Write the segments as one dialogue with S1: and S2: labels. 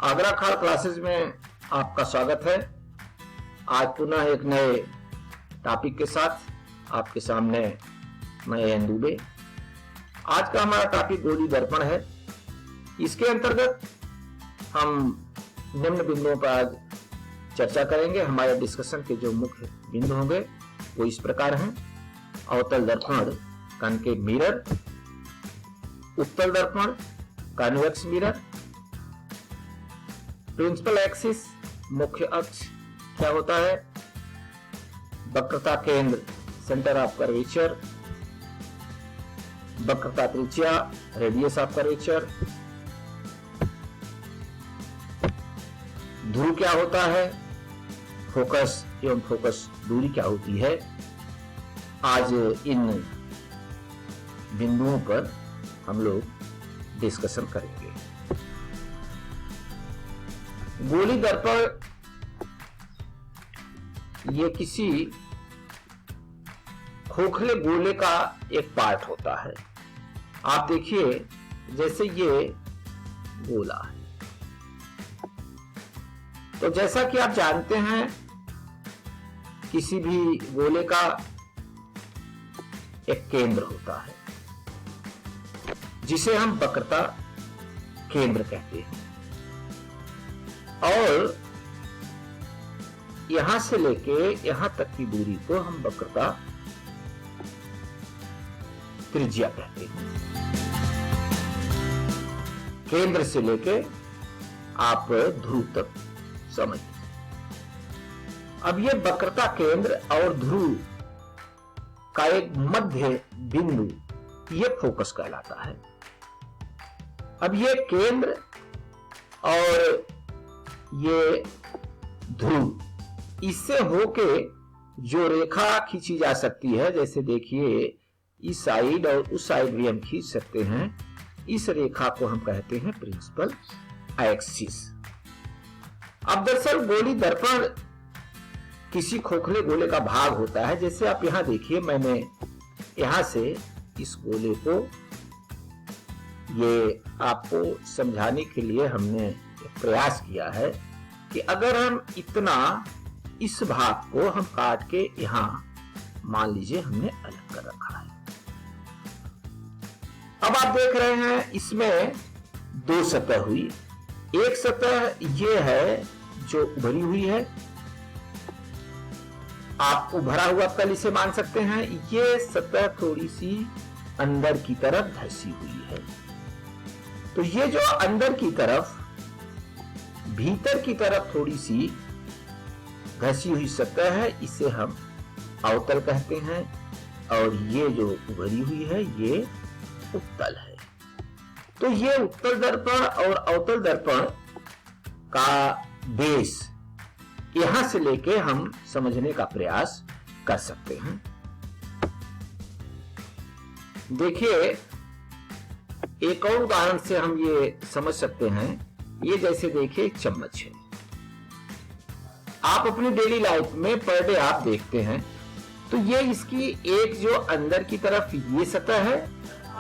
S1: आगरा खाल क्लासेस में आपका स्वागत है। आज पुनः एक नए टॉपिक के साथ आपके सामने मैं एन दुबे। आज का हमारा टॉपिक गोली दर्पण है। इसके अंतर्गत हम निम्न बिंदुओं पर आज चर्चा करेंगे। हमारे डिस्कशन के जो मुख्य बिंदु होंगे वो इस प्रकार हैं: अवतल दर्पण कॉनकेव मिरर, उत्तल दर्पण कॉन्वेक्स मिरर, प्रिंसिपल एक्सिस मुख्य अक्ष क्या होता है, वक्रता केंद्र सेंटर ऑफ कर्वेचर, वक्रता त्रिज्या रेडियस ऑफ कर्वेचर, ध्रुव क्या होता है, फोकस एवं फोकस दूरी क्या होती है। आज इन बिंदुओं पर हम लोग डिस्कशन करेंगे। गोली दर्पण ये किसी खोखले गोले का एक पार्ट होता है। आप देखिए, जैसे ये गोला है, तो जैसा कि आप जानते हैं किसी भी गोले का एक केंद्र होता है जिसे हम वक्रता केंद्र कहते हैं, और यहां से लेके यहां तक की दूरी को हम वक्रता त्रिज्या कहते हैं। केंद्र से लेके आप ध्रुव तक समझिए। अब ये वक्रता केंद्र और ध्रुव का एक मध्य बिंदु ये फोकस कहलाता है। अब ये केंद्र और ये ध्रुव, इससे होके जो रेखा खींची जा सकती है, जैसे देखिए इस साइड और उस साइड भी हम खींच सकते हैं, इस रेखा को हम कहते हैं प्रिंसिपल एक्सिस। अब दरअसल गोली दर्पण किसी खोखले गोले का भाग होता है। जैसे आप यहां देखिए, मैंने यहां से इस गोले को, ये आपको समझाने के लिए हमने प्रयास किया है कि अगर हम इतना इस भाग को हम काट के यहां मान लीजिए हमने अलग कर रखा है। अब आप देख रहे हैं इसमें दो सतह हुई। एक सतह ये है जो उभरी हुई है, आप उभरा हुआ तल इसे मान सकते हैं। ये सतह थोड़ी सी अंदर की तरफ धसी हुई है, तो ये जो अंदर की तरफ भीतर की तरफ थोड़ी सी घसी हुई सतह है, इसे हम अवतल कहते हैं, और ये जो उभरी हुई है ये उत्तल है। तो ये उत्तल दर्पण और अवतल दर्पण का बेस यहां से लेके हम समझने का प्रयास कर सकते हैं। देखिए, एक और उदाहरण से हम ये समझ सकते हैं। ये जैसे देखिए एक चम्मच है, आप अपनी डेली लाइफ में पर डे आप देखते हैं, तो ये इसकी एक जो अंदर की तरफ ये सतह है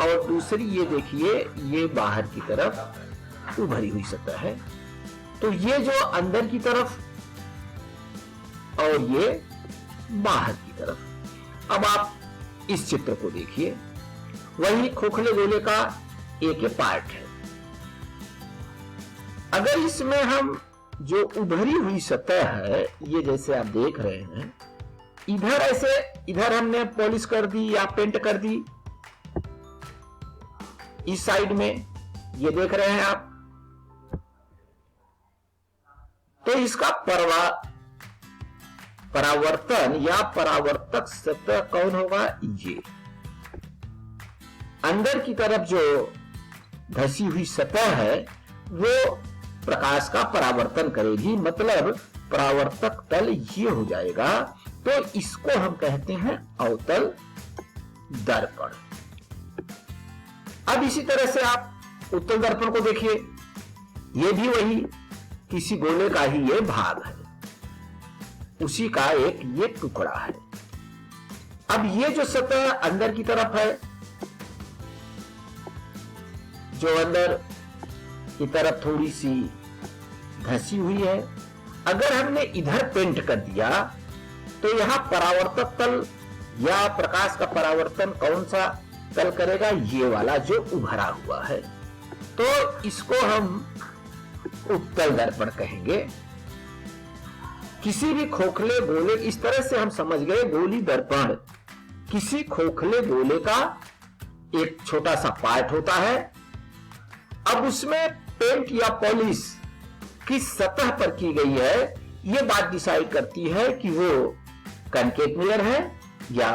S1: और दूसरी ये देखिए ये बाहर की तरफ उभरी हुई सतह है। तो ये जो अंदर की तरफ और ये बाहर की तरफ। अब आप इस चित्र को देखिए, वही खोखले गोले का एक पार्ट है। अगर इसमें हम जो उभरी हुई सतह है, ये जैसे आप देख रहे हैं, इधर ऐसे इधर हमने पॉलिश कर दी या पेंट कर दी, इस साइड में ये देख रहे हैं आप, तो इसका परावर्तन या परावर्तक सतह कौन होगा? ये अंदर की तरफ जो धसी हुई सतह है वो प्रकाश का परावर्तन करेगी, मतलब परावर्तक तल ये हो जाएगा। तो इसको हम कहते हैं अवतल दर्पण। अब इसी तरह से आप उत्तल दर्पण को देखिए, ये भी वही किसी गोले का ही ये भाग है, उसी का एक ये टुकड़ा है। अब ये जो सतह अंदर की तरफ है, जो अंदर की तरफ थोड़ी सी धंसी हुई है। अगर हमने इधर पेंट कर दिया तो यहाँ परावर्तक तल या प्रकाश का परावर्तन कौन सा तल करेगा? ये वाला जो उभरा हुआ है। तो इसको हम उत्तल दर्पण कहेंगे। किसी भी खोखले गोले, इस तरह से हम समझ गए गोली दर्पण किसी खोखले गोले का एक छोटा सा पार्ट होता है। अब उसमें पेंट या पॉलिश किस सतह पर की गई है, यह बात डिसाइड करती है कि वो कनकेव मिरर है या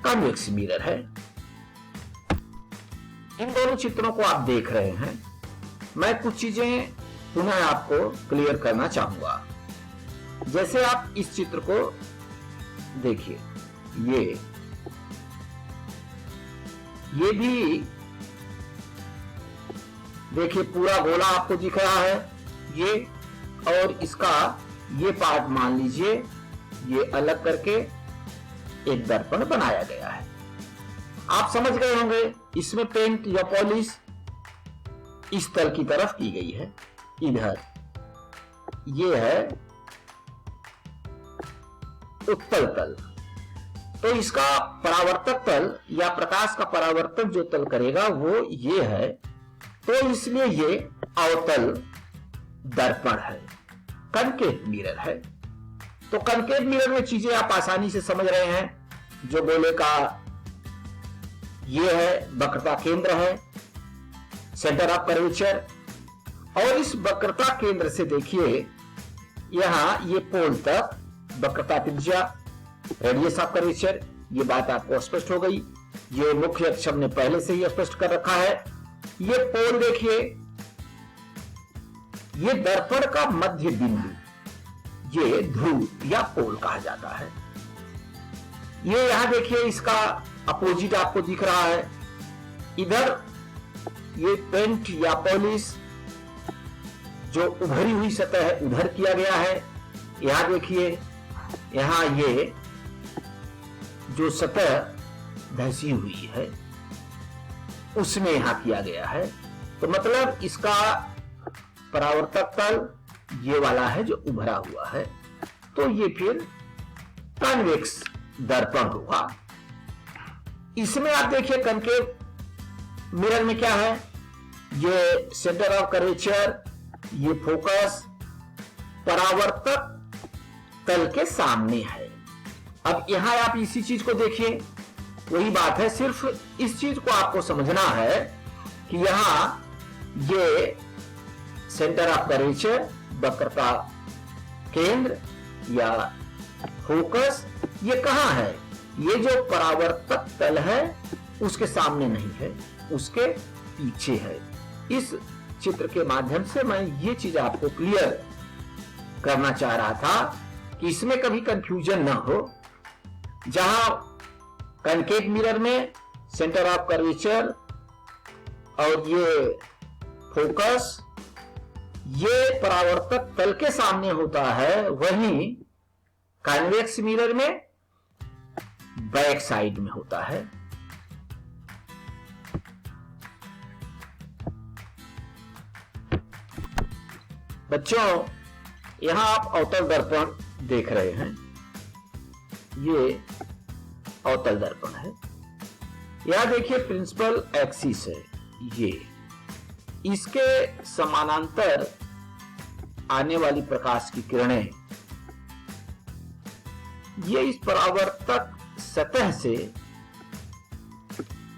S1: कॉन्वेक्स मिरर है। इन दोनों चित्रों को आप देख रहे हैं। मैं कुछ चीजें पुनः आपको क्लियर करना चाहूंगा। जैसे आप इस चित्र को देखिए, ये भी देखिए पूरा गोला आपको दिख रहा है ये, और इसका ये पार्ट मान लीजिए ये अलग करके एक दर्पण बनाया गया है। आप समझ गए होंगे इसमें पेंट या पॉलिश इस तल की तरफ की गई है। इधर ये है उत्तल तल, तो इसका परावर्तक तल या प्रकाश का परावर्तन जो तल करेगा वो ये है, तो इसलिए ये अवतल दर्पण है, कनकेव मिरर है। तो कनकेव मिरर में चीजें आप आसानी से समझ रहे हैं। जो गोले का ये है वक्रता केंद्र है, सेंटर ऑफ कर्वेचर, और इस वक्रता केंद्र से देखिए यहां ये पोल तक वक्रता त्रिज्या, रेडियस ऑफ कर्वेचर, ये बात आपको स्पष्ट हो गई। ये मुख्य अक्ष हमने पहले से ही स्पष्ट कर रखा है। ये पोल देखिए, ये दर्पण का मध्य बिंदु, ये ध्रुव या पोल कहा जाता है। ये यहां देखिए इसका अपोजिट आपको दिख रहा है। इधर ये पेंट या पॉलिश जो उभरी हुई सतह है उधर किया गया है। यहां देखिए यहां ये जो सतह धंसी हुई है उसमें यहां किया गया है। तो मतलब इसका परावर्तक तल ये वाला है जो उभरा हुआ है, तो ये फिर कॉन्वेक्स दर्पण होगा। इसमें आप देखिए कनकेव मिरर में क्या है, ये सेंटर ऑफ कर्वेचर, ये फोकस परावर्तक तल के सामने है। अब यहां आप इसी चीज को देखिए, वही बात है, सिर्फ इस चीज को आपको समझना है कि यहां ये सेंटर ऑफ कर्वेचर, वक्रता केंद्र या फोकस, ये कहां है? ये जो परावर्तक तल है उसके सामने नहीं है, उसके पीछे है। इस चित्र के माध्यम से मैं ये चीज आपको क्लियर करना चाह रहा था कि इसमें कभी कंफ्यूजन ना हो। जहां कनकेव मिरर में सेंटर ऑफ कर्वेचर और ये फोकस ये परावर्तक तल के सामने होता है, वहीं कॉन्वेक्स मिरर में बैक साइड में होता है। बच्चों यहां आप अवतल दर्पण देख रहे हैं, ये अवतल दर्पण है। यहां देखिए प्रिंसिपल एक्सिस है, ये इसके समानांतर आने वाली प्रकाश की किरणें ये इस परावर्तक सतह से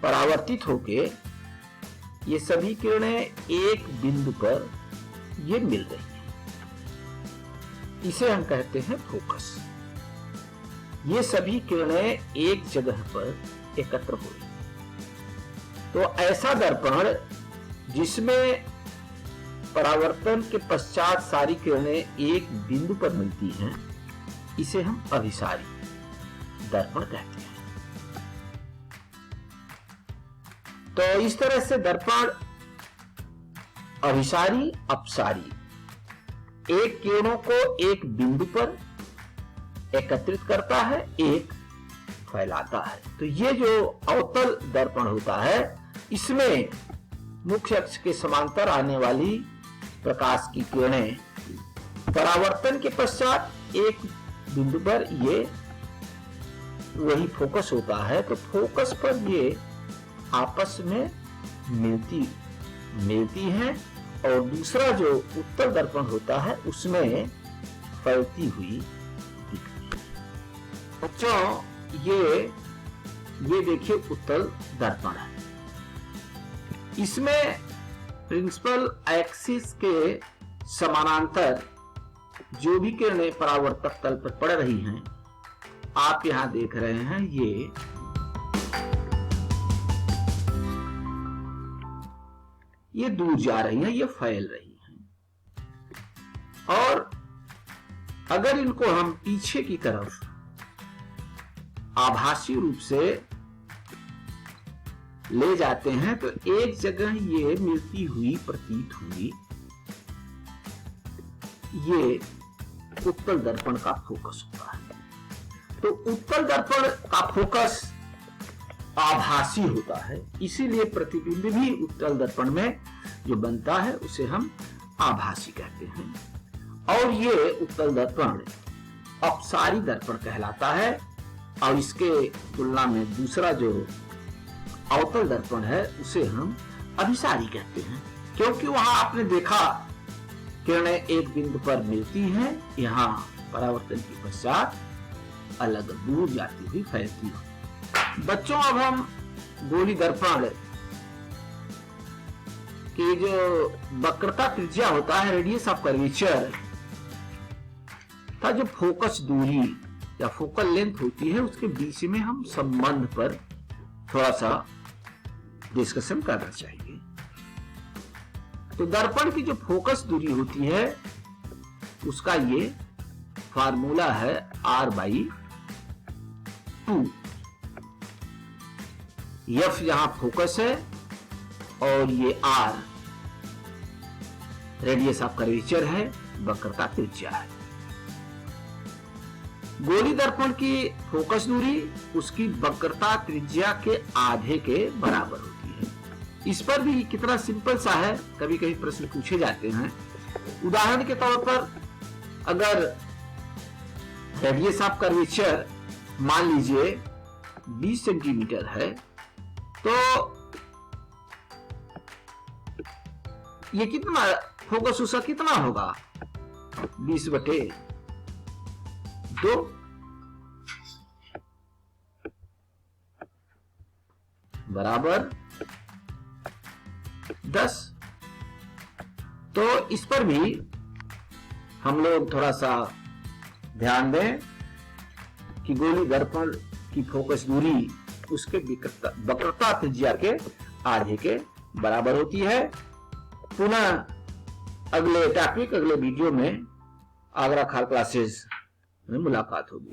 S1: परावर्तित होके ये सभी किरणें एक बिंदु पर ये मिल रही हैं। इसे हम कहते हैं फोकस। ये सभी किरणें एक जगह पर एकत्र हो रही। तो ऐसा दर्पण जिसमें परावर्तन के पश्चात सारी किरणें एक बिंदु पर मिलती हैं, इसे हम अभिसारी दर्पण कहते हैं। तो इस तरह से दर्पण अभिसारी अपसारी एक किरणों को एक बिंदु पर एकत्रित करता है, एक फैलाता है। तो ये जो अवतल दर्पण होता है, इसमें मुख्य अक्ष के समांतर आने वाली प्रकाश की किरणें परावर्तन के पश्चात एक बिंदु पर ये वही फोकस होता है, तो फोकस पर ये आपस में मिलती है और दूसरा जो उत्तल दर्पण होता है उसमें फैलती हुई दिखती है। बच्चों ये देखिए उत्तल दर्पण है। इसमें प्रिंसिपल एक्सिस के समानांतर जो भी किरणें परावर्तक तल पर पड़ रही हैं, आप यहां देख रहे हैं, ये दूर जा रही हैं, ये फैल रही हैं। और अगर इनको हम पीछे की तरफ आभासी रूप से ले जाते हैं तो एक जगह ये मिलती हुई प्रतीत हुई, ये उत्तल दर्पण का फोकस होता है। तो उत्तल दर्पण का फोकस आभासी होता है, इसीलिए प्रतिबिंब भी उत्तल दर्पण में जो बनता है उसे हम आभासी कहते हैं। और ये उत्तल दर्पण अपसारी दर्पण कहलाता है और इसके तुलना में दूसरा जो अवतल दर्पण है उसे हम अभिसारी कहते हैं, क्योंकि वहां आपने देखा किरणें एक बिंदु पर मिलती हैं, यहाँ परावर्तन के पश्चात अलग दूर जाती हुई फैलती हुई। बच्चों अब हम गोली दर्पण की जो वक्रता त्रिज्या होता है, रेडियस ऑफ कर्वेचर था, जो फोकस दूरी या फोकल लेंथ होती है, उसके बीच में हम संबंध पर थोड़ा सा डिस्कशन करना चाहिए। तो दर्पण की जो फोकस दूरी होती है उसका ये फार्मूला है R/2। F यहां फोकस है और ये R रेडियस ऑफ कर्वेचर है, वक्रता त्रिज्या है। गोली दर्पण की फोकस दूरी उसकी वक्रता त्रिज्या के आधे के बराबर होती है। इस पर भी कितना सिंपल सा है, कभी कभी प्रश्न पूछे जाते हैं। उदाहरण के तौर पर अगर रेडियस ऑफ कर्वेचर मान लीजिए 20 सेंटीमीटर है, तो ये कितना फोकस उसका कितना होगा, 20/2 बराबर 10। तो इस पर भी हम लोग थोड़ा सा ध्यान दें कि गोली दर्पण की फोकस दूरी उसके वक्रता त्रिज्या के आधे के बराबर होती है। पुनः अगले टॉपिक, अगले वीडियो में आगरा खाल क्लासेस में मुलाकात होगी।